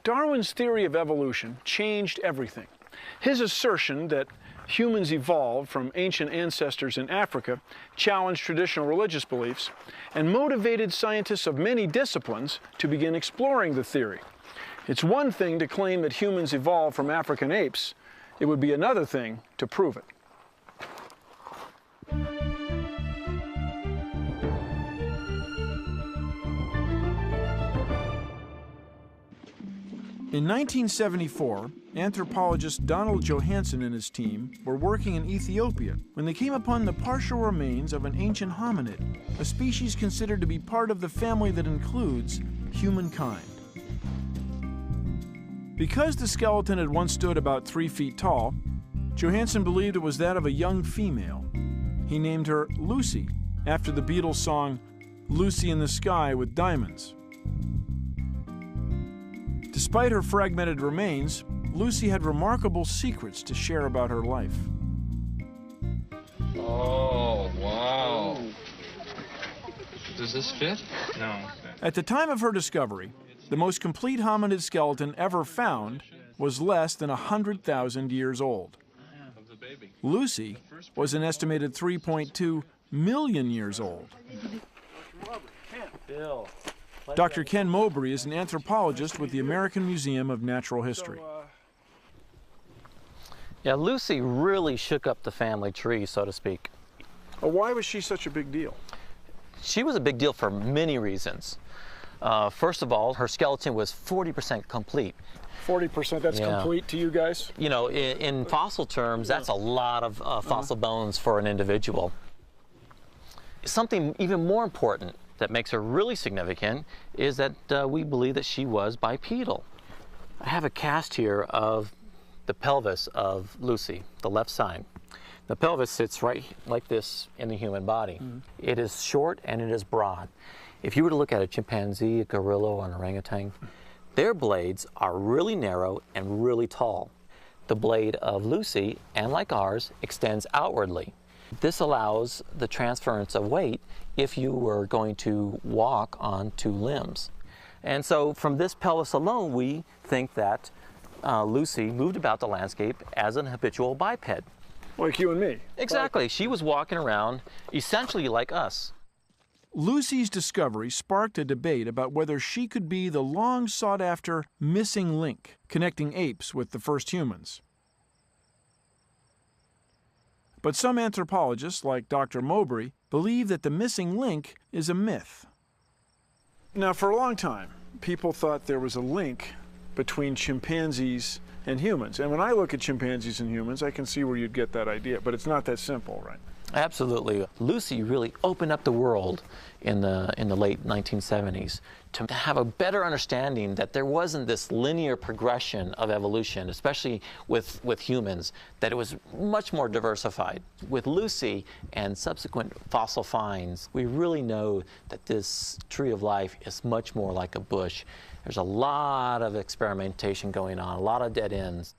Darwin's theory of evolution changed everything. His assertion that humans evolved from ancient ancestors in Africa challenged traditional religious beliefs and motivated scientists of many disciplines to begin exploring the theory. It's one thing to claim that humans evolved from African apes. It would be another thing to prove it. In 1974, anthropologist Donald Johanson and his team were working in Ethiopia when they came upon the partial remains of an ancient hominid, a species considered to be part of the family that includes humankind. Because the skeleton had once stood about 3 feet tall, Johanson believed it was that of a young female. He named her Lucy, after the Beatles' song "Lucy in the Sky with Diamonds." Despite her fragmented remains, Lucy had remarkable secrets to share about her life. Oh, wow. Does this fit? No. At the time of her discovery, the most complete hominid skeleton ever found was less than 100,000 years old. Lucy was an estimated 3.2 million years old. Dr. Ken Mowbray is an anthropologist with the American Museum of Natural History. Yeah, Lucy really shook up the family tree, so to speak. Why was she such a big deal? She was a big deal for many reasons. First of all, her skeleton was 40% complete. 40%, that's complete to you guys? You know, in fossil terms, that's a lot of fossil bones for an individual. Something even more important that makes her really significant is that we believe that she was bipedal. I have a cast here of the pelvis of Lucy, the left side. The pelvis sits right like this in the human body. It is short and it is broad. If you were to look at a chimpanzee, a gorilla, or an orangutan, their blades are really narrow and really tall. The blade of Lucy, and like ours, extends outwardly. This allows the transference of weight if you were going to walk on 2 limbs. And so from this pelvis alone, we think that Lucy moved about the landscape as an habitual biped. Like you and me. Exactly. She was walking around essentially like us. Lucy's discovery sparked a debate about whether she could be the long sought-after missing link connecting apes with the first humans. But some anthropologists, like Dr. Mowbray, believe that the missing link is a myth. Now, for a long time, people thought there was a link between chimpanzees and humans. And when I look at chimpanzees and humans, I can see where you'd get that idea, but it's not that simple, right? Absolutely. Lucy really opened up the world in the late 1970s to have a better understanding that there wasn't this linear progression of evolution, especially with humans, that it was much more diversified. With Lucy and subsequent fossil finds, we really know that this tree of life is much more like a bush. There's a lot of experimentation going on, a lot of dead ends.